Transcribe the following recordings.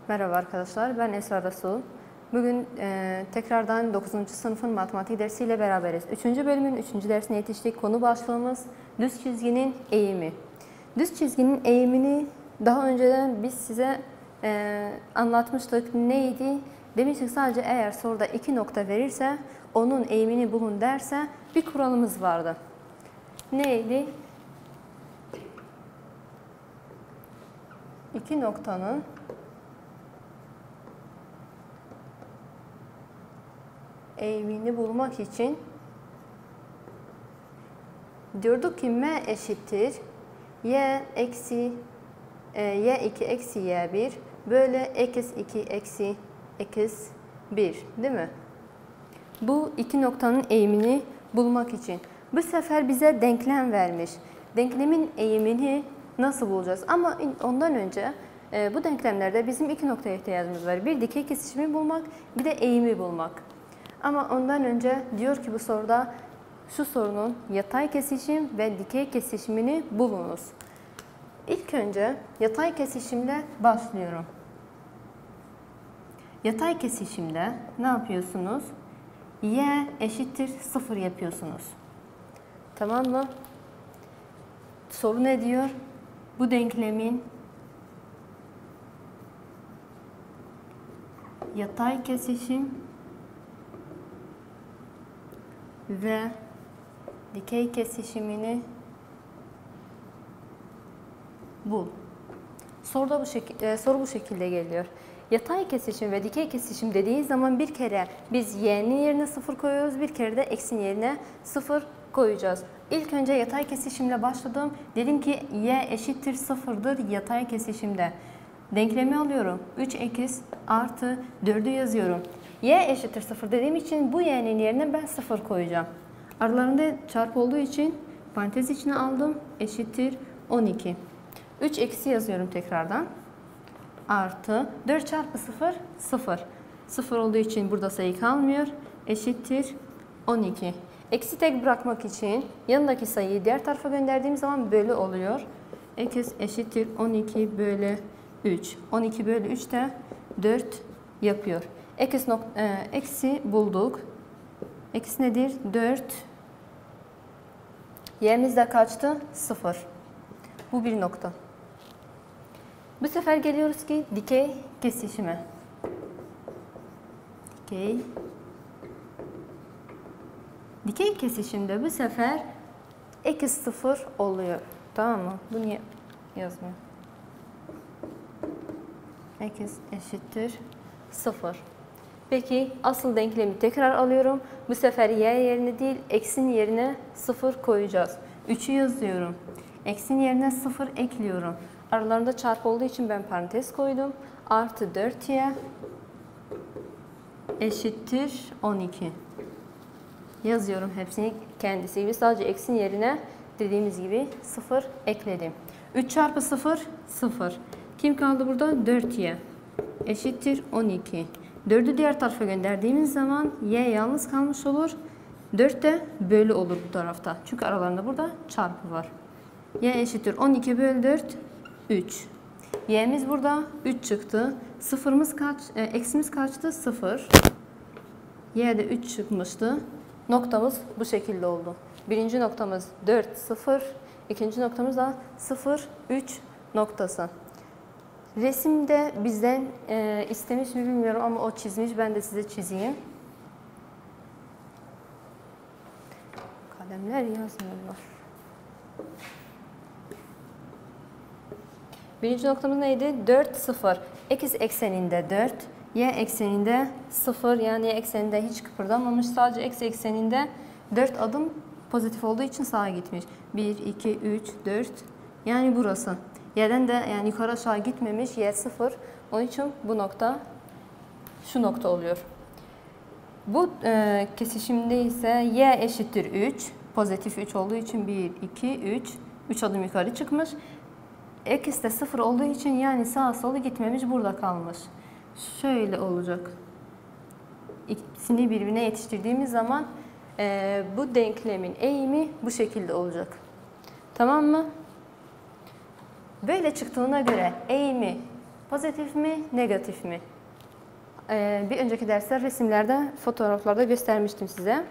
Merhaba arkadaşlar, ben Esra Rasul. Bugün tekrardan 9. sınıfın matematik dersiyle beraberiz. 3. bölümün 3. dersine yetiştik. Konu başlığımız düz çizginin eğimi. Düz çizginin eğimini daha önceden biz size anlatmıştık. Neydi? Demiştik sadece eğer soruda 2 nokta verirse onun eğimini bulun derse bir kuralımız vardı. Neydi? 2 noktanın eğimini bulmak için diyorduk ki m eşittir y2 eksi y1 bölü x2 eksi x1 değil mi? Bu iki noktanın eğimini bulmak için. Bu sefer bize denklem vermiş. Denklemin eğimini nasıl bulacağız? Ama ondan önce bu denklemlerde bizim iki noktaya ihtiyacımız var. Bir dikey kesişimi bulmak, bir de eğimi bulmak. Ama ondan önce diyor ki bu soruda şu sorunun yatay kesişim ve dikey kesişimini bulunuz. İlk önce yatay kesişimle başlıyorum. Yatay kesişimde ne yapıyorsunuz? Y eşittir 0 yapıyorsunuz. Tamam mı? Soru ne diyor? Bu denklemin yatay kesişim ve dikey kesişimini bul. Soru bu şekilde geliyor. Yatay kesişim ve dikey kesişim dediği zaman bir kere biz y'nin yerine 0 koyuyoruz, bir kere de x'in yerine 0 koyacağız. İlk önce yatay kesişimle başladım. Dedim ki y eşittir 0'dır yatay kesişimde. Denklemi alıyorum. 3x artı 4'ü yazıyorum. Y eşittir 0 dediğim için bu y'nin yerine ben 0 koyacağım. Aralarında çarpı olduğu için parantez içine aldım. Eşittir 12. 3 eksi yazıyorum tekrardan. Artı 4 çarpı 0 0. 0 olduğu için burada sayı kalmıyor. Eşittir 12. Eksi tek bırakmak için yanındaki sayıyı diğer tarafa gönderdiğim zaman bölü oluyor. X eşittir 12 bölü 3. 12 bölü 3 de 4 yapıyor. Eksi bulduk. Eksi nedir? 4. Y'miz de kaçtı? 0. Bu bir nokta. Bu sefer geliyoruz ki dikey kesişime. Dikey kesişimde bu sefer eksi 0 oluyor. Tamam mı? Bu niye yazmıyor? X eşittir 0. Peki asıl denklemi tekrar alıyorum. Bu sefer y yerine değil x'in yerine 0 koyacağız. 3'ü yazıyorum. X'in yerine 0 ekliyorum. Aralarında çarpı olduğu için ben parantez koydum. Artı 4y eşittir 12. Yazıyorum hepsini kendisi gibi. Sadece x'in yerine dediğimiz gibi 0 ekledim. 3 çarpı 0 0. Kim kaldı burada? 4y eşittir 12. 4'ü diğer tarafa gönderdiğimiz zaman y yalnız kalmış olur. 4 de bölü olur bu tarafta. Çünkü aralarında burada çarpı var. Y eşittir 12 bölü 4 3. Y'miz burada 3 çıktı. Sıfırımız kaç? Eksimiz kaçtı? 0. Y'de 3 çıkmıştı. Noktamız bu şekilde oldu. Birinci noktamız 4 0. İkinci noktamız da 0 3 noktası. Resimde bizden istemiş mi bilmiyorum ama o çizmiş. Ben de size çizeyim. Kalemler yazmıyorlar. Birinci noktamız neydi? 4 0. X ekseninde 4. Y ekseninde 0. Yani y ekseninde hiç kıpırdamamış. Sadece x ekseninde 4 adım pozitif olduğu için sağa gitmiş. 1, 2, 3, 4. Yani burası. Y'den de yani yukarı aşağı gitmemiş. Y 0. Onun için bu nokta şu nokta oluyor. Bu kesişimde ise y eşittir 3. Pozitif 3 olduğu için 1, 2, 3. 3 adım yukarı çıkmış. X de 0 olduğu için yani sağa sola gitmemiş. Burada kalmış. Şöyle olacak. İkisini birbirine yetiştirdiğimiz zaman bu denklemin eğimi bu şekilde olacak. Tamam mı? Böyle çıktığına göre eğimi Pozitif mi, negatif mi? Bir önceki dersler resimlerde, fotoğraflarda göstermiştim size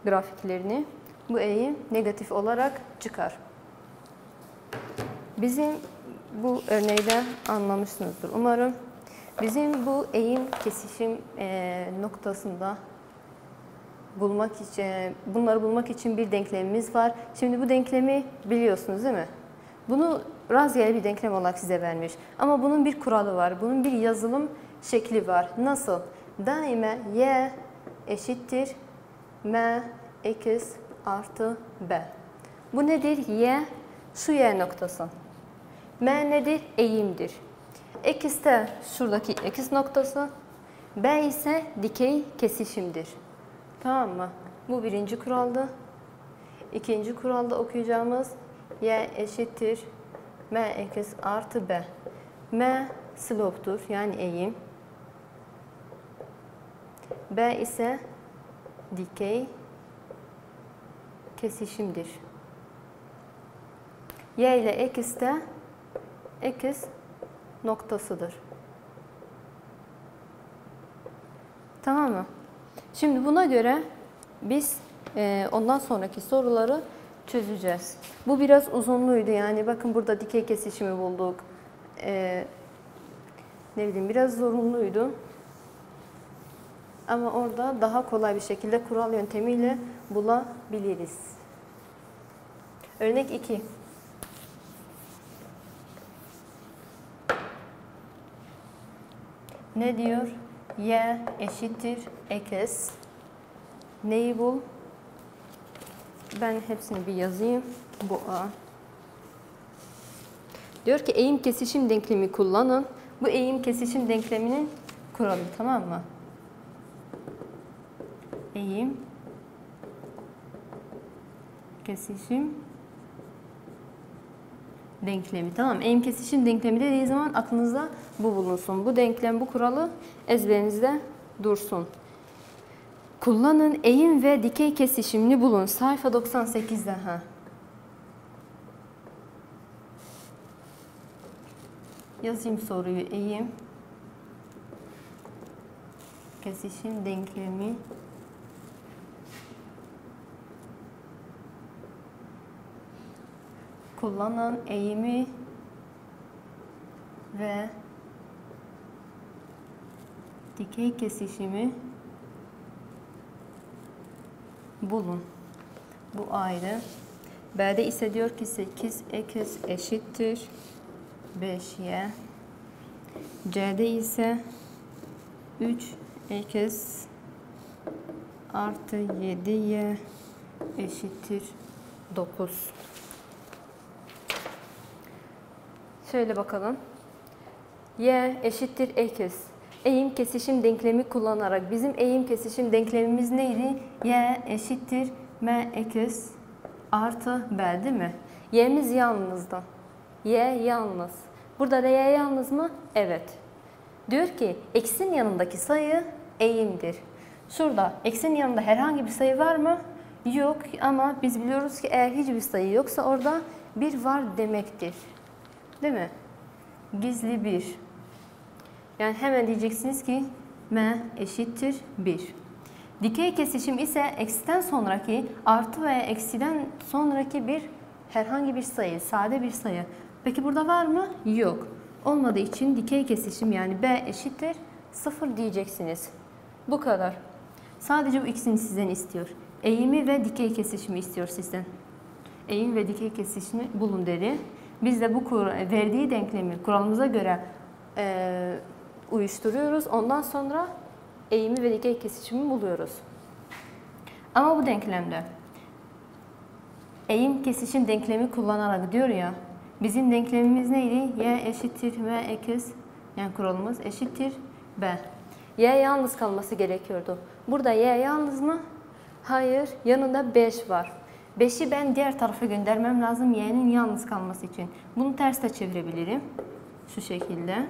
grafiklerini. Bu eğim negatif olarak çıkar. Bizim bu örneği de anlamışsınızdır umarım. Bizim bu eğim kesişim noktasında bunları bulmak için bir denklemimiz var. Şimdi bu denklemi biliyorsunuz değil mi? Bunu rastgele bir denklem olarak size vermiş. Ama bunun bir kuralı var. Bunun bir yazılım şekli var. Nasıl? Daima y eşittir m x artı b. Bu nedir? Y şu y noktası. M nedir? Eğimdir. X de şuradaki x noktası. B ise dikey kesişimdir. Tamam mı? Bu birinci kuraldı. İkinci kuralda okuyacağımız y eşittir m x artı b. M slope'tur yani eğim. B ise dikey kesişimdir. Y ile x de x noktasıdır. Tamam mı? Şimdi buna göre biz ondan sonraki soruları çözeceğiz. Bu biraz uzunluydu yani bakın burada dikey kesişimi bulduk. Ne bileyim biraz zorunluydu. Ama orada daha kolay bir şekilde kural yöntemiyle bulabiliriz. Örnek 2. Ne diyor? Y eşittir x. Neyi bul? Ben hepsini bir yazayım. Bu A. Diyor ki eğim kesişim denklemi kullanın. Bu eğim kesişim denkleminin kuralı, tamam mı? Eğim kesişim denklemi. Tamam. Eğim kesişim denklemi dediği zaman aklınızda bu bulunsun. Bu denklem, bu kuralı ezberinizde dursun. Kullanın eğim ve dikey kesişimini bulun. Sayfa 98'de. Yazayım soruyu. Eğim kesişim denklemi kullanan eğimi ve dikey kesişimi bulun. Bu ayrı. B'de ise diyor ki 8x eşittir 5y. C'de ise 3x artı 7y eşittir 9. Şöyle bakalım. Y eşittir x. Eğim kesişim denklemi kullanarak bizim eğim kesişim denklemimiz neydi? Y eşittir mx artı b değil mi? Y'miz yalnızdı. Y yalnız. Burada da y yalnız mı? Evet. Diyor ki x'in yanındaki sayı eğimdir. Şurada x'in yanında herhangi bir sayı var mı? Yok ama biz biliyoruz ki eğer hiçbir sayı yoksa orada bir var demektir. Değil mi? Gizli bir. Yani hemen diyeceksiniz ki m eşittir 1. Dikey kesişim ise x'ten sonraki artı veya eksiden sonraki bir herhangi bir sayı, sade bir sayı. Peki burada var mı? Yok. Olmadığı için dikey kesişim yani b eşittir 0 diyeceksiniz. Bu kadar. Sadece bu ikisini sizden istiyor. Eğimi ve dikey kesişimi istiyor sizden. Eğim ve dikey kesişimi bulun dedi. Biz de bu verdiği denklemi kuralımıza göre uyuşturuyoruz. Ondan sonra eğimi ve dikey kesişimi buluyoruz. Ama bu denklemde eğim kesişim denklemi kullanarak diyor ya, bizim denklemimiz neydi? Y eşittir mx, yani kuralımız eşittir b. Y yalnız kalması gerekiyordu. Burada y yalnız mı? Hayır. Yanında 5 var. 5'i ben diğer tarafa göndermem lazım y'nin yalnız kalması için. Bunu ters de çevirebilirim. Şu şekilde.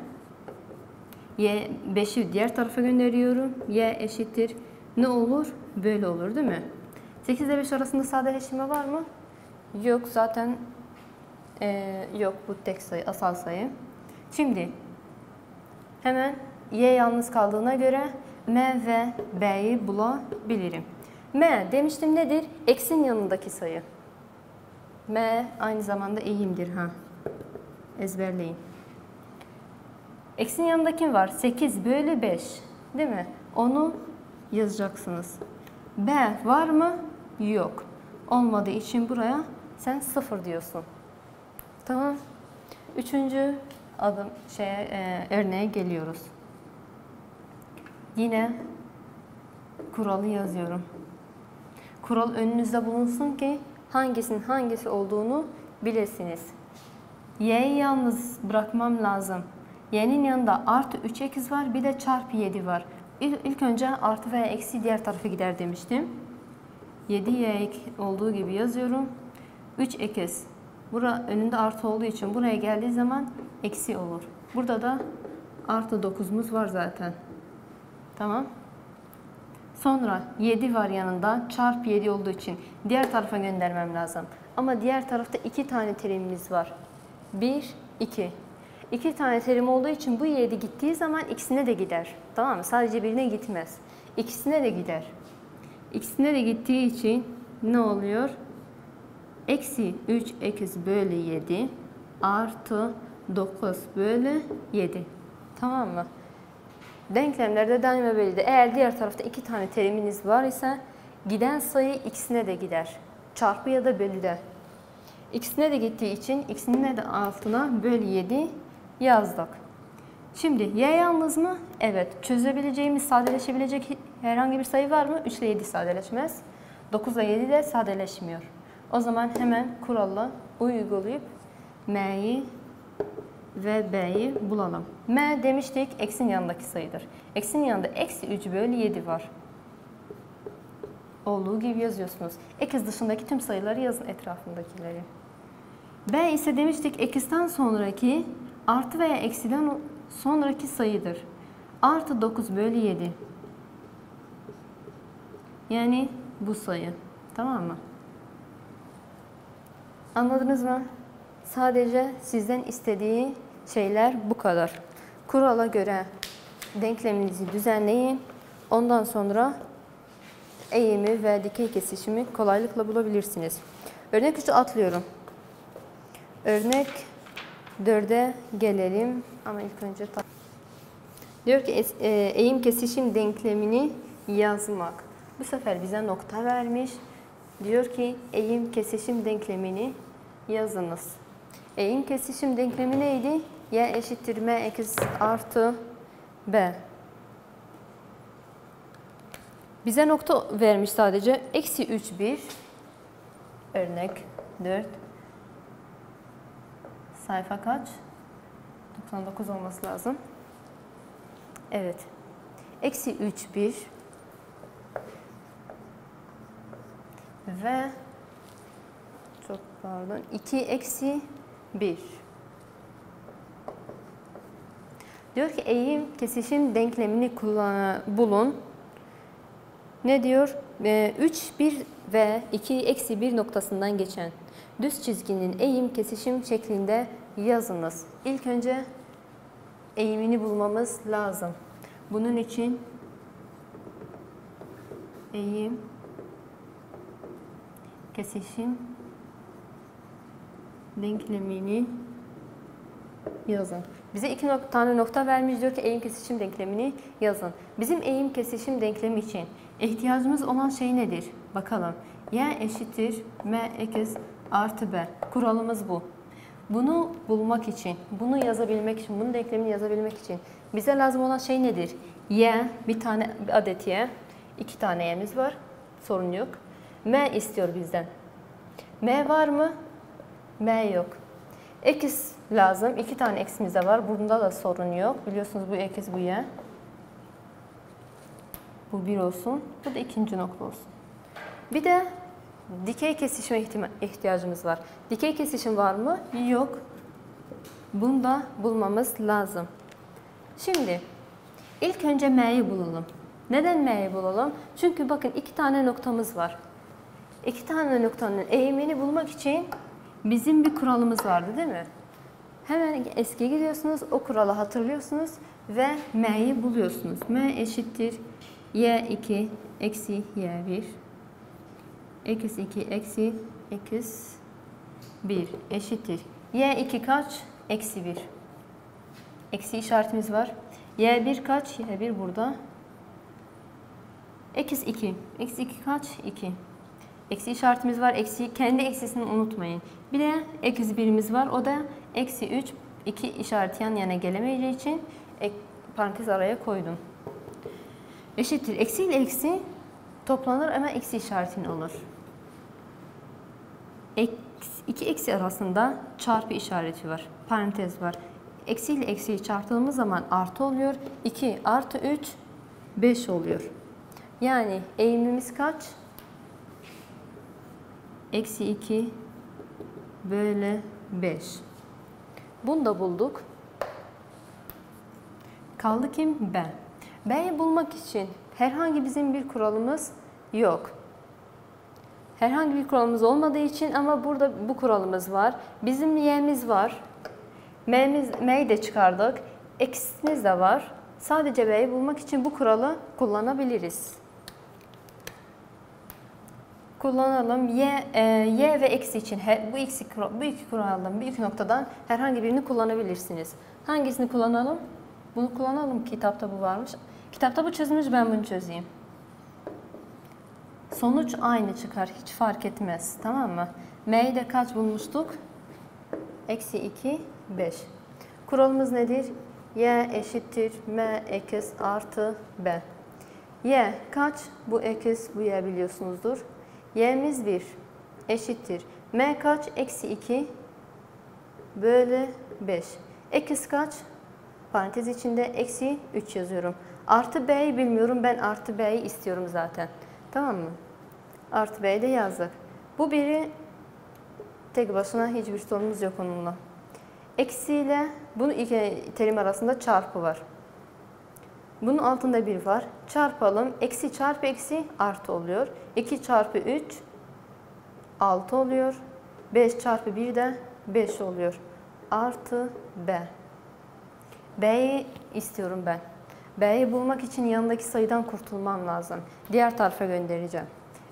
5'i diğer tarafa gönderiyorum. Y eşittir. Ne olur? Böyle olur değil mi? 8 ile 5 arasında sadeleştirme var mı? Yok zaten yok bu tek sayı, asal sayı. Şimdi Hemen y yalnız kaldığına göre m ve b'yi bulabilirim. M demiştim nedir? X'in yanındaki sayı. M aynı zamanda eğimdir. Ezberleyin. X'in yanında kim var? 8 bölü 5. Değil mi? Onu yazacaksınız. B var mı? Yok. Olmadığı için buraya sen 0 diyorsun. Tamam. Üçüncü örneğe geliyoruz. Yine kuralı yazıyorum. Kural önünüzde bulunsun ki hangisinin hangisi olduğunu bilesiniz. Y'yi yalnız bırakmam lazım. Y'nin yanında artı 3x var, bir de çarpı 7 var. İlk önce artı veya eksi diğer tarafa gider demiştim. 7y olduğu gibi yazıyorum. 3x. Bura önünde artı olduğu için buraya geldiği zaman eksi olur. Burada da artı 9'umuz var zaten. Tamam. Sonra 7 var yanında. Çarpı 7 olduğu için diğer tarafa göndermem lazım. Ama diğer tarafta 2 tane terimimiz var. 1, 2. 2 tane terim olduğu için bu 7 gittiği zaman ikisine de gider. Tamam mı? Sadece birine gitmez. İkisine de gider. İkisine de gittiği için ne oluyor? Eksi 3x bölü 7 artı 9 bölü 7. Tamam mı? Denklemlerde daima böyledir. Eğer diğer tarafta 2 tane teriminiz var ise giden sayı ikisine de gider. Çarpı ya da bölüde. İkisine de gittiği için ikisinin de altına bölü 7 yazdık. Şimdi y yalnız mı? Evet. Çözebileceğimiz, sadeleşebilecek herhangi bir sayı var mı? 3 ile 7 sadeleşmez. 9 ile 7 de sadeleşmiyor. O zaman hemen kuralı uygulayıp m'yi ve b'yi bulalım. M demiştik x'in yanındaki sayıdır. X'in yanında eksi 3 bölü 7 var. Olduğu gibi yazıyorsunuz. X dışındaki tüm sayıları yazın, etrafındakileri. B ise demiştik x'ten sonraki artı veya eksiden sonraki sayıdır. Artı 9 bölü 7. Yani bu sayı. Tamam mı? Anladınız mı? Sadece sizden istediği şeyler bu kadar. Kurala göre denkleminizi düzenleyin. Ondan sonra eğimi ve dikey kesişimi kolaylıkla bulabilirsiniz. Örnek 3'ü atlıyorum. Örnek 4'e gelelim. Ama ilk önce diyor ki eğim kesişim denklemini yazmak. Bu sefer bize nokta vermiş. Diyor ki eğim kesişim denklemini yazınız. Eğim kesişim denklemi neydi? Y eşittir m artı b. Bize nokta vermiş sadece. Eksi 3, 1. Örnek 4. Sayfa kaç? 99 olması lazım. Evet. Eksi 3, 1. Ve çok pardon. 2 eksi 1. Diyor ki eğim kesişim denklemini bulun. Ne diyor? 3, 1 ve 2 eksi 1 noktasından geçen düz çizginin eğim kesişim şeklinde yazınız. İlk önce eğimini bulmamız lazım. Bunun için eğim kesişim denklemini yazın. Bize 2 tane nokta vermiş, diyor ki eğim kesişim denklemini yazın. Bizim eğim kesişim denklemi için ihtiyacımız olan şey nedir? Bakalım. Y eşittir m artı b. Kuralımız bu. Bunu bulmak için, bunu yazabilmek için, bunun denklemini yazabilmek için bize lazım olan şey nedir? Y, bir adet y, 2 tane y'miz var. Sorun yok. M istiyor bizden. M var mı? M yok. X lazım. 2 tane x'imiz de var. Bunda da sorun yok. Biliyorsunuz bu x, bu y. Bu 1 olsun. Bu da ikinci nokta olsun. Bir de dikey kesişime ihtiyacımız var. Dikey kesişim var mı? Yok. Bunu da bulmamız lazım. Şimdi ilk önce m'yi bulalım. Neden m'yi bulalım? Çünkü bakın 2 tane noktamız var. 2 tane noktanın eğimini bulmak için bizim bir kuralımız vardı değil mi? Hemen eskiye gidiyorsunuz, o kuralı hatırlıyorsunuz ve m'yi buluyorsunuz. M eşittir y2 eksi y1 eksi 2 eksi x 1 eşittir. Y2 kaç? Eksi 1. Eksi işaretimiz var. Y1 kaç? Y1 burada. Eksi 2. Eksi 2 kaç? 2. Eksi işaretimiz var. Eksi, kendi eksisini unutmayın. Bir de eksi 1'imiz var. O da eksi 3. 2 işareti yan yana gelemeyeceği için parantez araya koydum. Eşittir. Eksi ile eksi toplanır ama eksi işaretini olur. İki eksi arasında çarpı işareti var. Parantez var. Eksi ile eksiyi çarptığımız zaman artı oluyor. 2 artı 3 5 oluyor. Yani eğimimiz kaç? Eksi 2 bölü 5. Bunu da bulduk. Kaldı kim? B. B'yi bulmak için herhangi bizim bir kuralımız yok. Herhangi bir kuralımız olmadığı için ama burada bu kuralımız var. Bizim y'miz var. M'yi de çıkardık. Eksimiz de var. Sadece B'yi bulmak için bu kuralı kullanabiliriz. Kullanalım. Y ve eksi için bu iki kuraldan, bu iki noktadan herhangi birini kullanabilirsiniz. Hangisini kullanalım? Bunu kullanalım. Kitapta bu varmış. Kitapta bu çözülmüş, ben bunu çözeyim. Sonuç aynı çıkar. Hiç fark etmez. Tamam mı? M'yi de kaç bulmuştuk? Eksi 2, 5. Kuralımız nedir? Y eşittir M eksi artı B. Y kaç? Bu eksi, bu Y biliyorsunuzdur. Y'miz 1 eşittir. M kaç? Eksi 2 bölü 5. Eksi kaç? Parantez içinde eksi 3 yazıyorum. Artı B'yi bilmiyorum. Ben artı B'yi istiyorum zaten. Tamam mı? Artı B'yi de yazdık. Bu biri tek başına, hiçbir sorunumuz yok onunla. Eksi ile bunun iki terim arasında çarpı var. Bunun altında 1 var. Çarpalım. Eksi çarpı eksi artı oluyor. 2 çarpı 3 6 oluyor. 5 çarpı 1 de 5 oluyor. Artı B. B'yi istiyorum ben. B'yi bulmak için yanındaki sayıdan kurtulmam lazım. Diğer tarafa göndereceğim.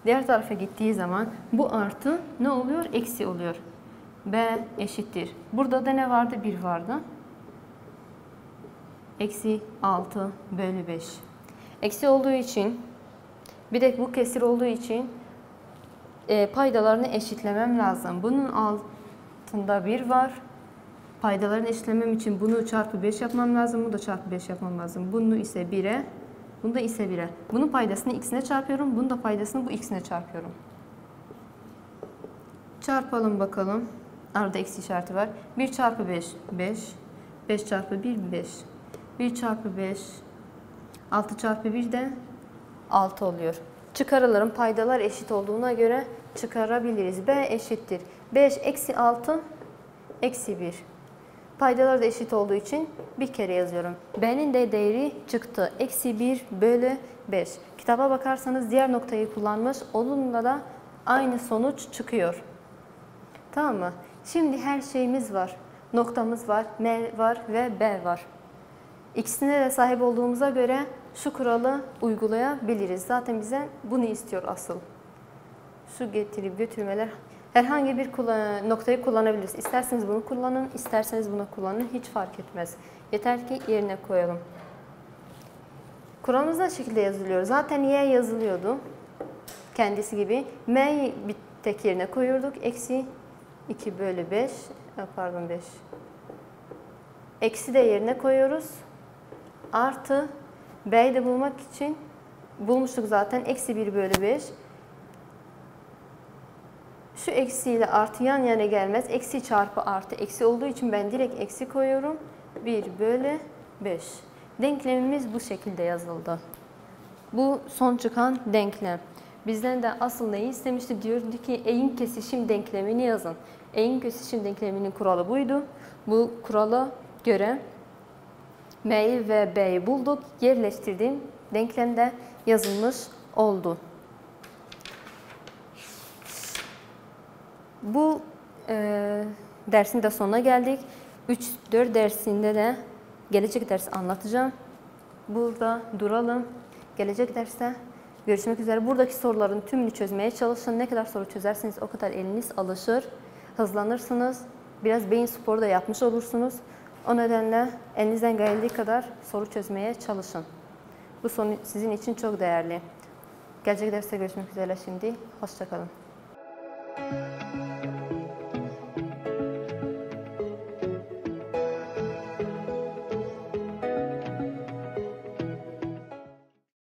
Diğer tarafa gittiği zaman bu artı ne oluyor? Eksi oluyor. B eşittir. Burada da ne vardı? 1 vardı. Eksi 6 bölü 5. Eksi olduğu için, bir de bu kesir olduğu için paydalarını eşitlemem lazım. Bunun altında 1 var. Paydalarını eşitlemem için bunu çarpı 5 yapmam lazım. Bunu da çarpı 5 yapmam lazım. Bunu ise 1'e, bunu da ise 1'e. Bunun paydasını x'ine çarpıyorum. Bunun da paydasını bu x'ine çarpıyorum. Çarpalım bakalım. Arada eksi işareti var. 1 çarpı 5, 5. 5 çarpı 1, 5. 1 çarpı 5, 6 çarpı 1 de 6 oluyor. Çıkarılırım. Paydalar eşit olduğuna göre çıkarabiliriz. B eşittir. 5 eksi 6 eksi 1. Paydalar da eşit olduğu için bir kere yazıyorum. B'nin de değeri çıktı. Eksi 1 bölü 5. Kitaba bakarsanız diğer noktayı kullanmış. Onunla da aynı sonuç çıkıyor. Tamam mı? Şimdi her şeyimiz var. Noktamız var, M var ve B var. İkisine de sahip olduğumuza göre şu kuralı uygulayabiliriz. Zaten bize bunu istiyor asıl. Şu getirip götürmeler. Herhangi bir noktayı kullanabiliriz. İsterseniz bunu kullanın, isterseniz bunu kullanın. Hiç fark etmez. Yeter ki yerine koyalım. Kuralımız da şekilde yazılıyor. Zaten Y yazılıyordu. Kendisi gibi. M'yi bir tek yerine koyuyorduk. Eksi 2 bölü 5. Pardon 5. Eksi de yerine koyuyoruz. Artı B'yi de bulmak için bulmuştuk zaten. Eksi 1 bölü 5. Şu eksi ile artı yan yana gelmez. Eksi çarpı artı eksi olduğu için ben direkt eksi koyuyorum. 1 bölü 5. Denklemimiz bu şekilde yazıldı. Bu son çıkan denklem. Bizden de asıl neyi istemişti? Diyordu ki eğim kesişim denklemini yazın. Eğim kesişim denkleminin kuralı buydu. Bu kurala göre M'yi ve B'yi bulduk. Yerleştirdiğim denklemde yazılmış oldu. Bu dersin de sonuna geldik. 3-4 dersinde de gelecek dersi anlatacağım. Burada duralım. Gelecek derste görüşmek üzere. Buradaki soruların tümünü çözmeye çalışın. Ne kadar soru çözerseniz o kadar eliniz alışır. Hızlanırsınız. Biraz beyin sporu da yapmış olursunuz. O nedenle elinizden geldiği kadar soru çözmeye çalışın. Bu soru sizin için çok değerli. Gelecek derste görüşmek üzere şimdi. Hoşça kalın.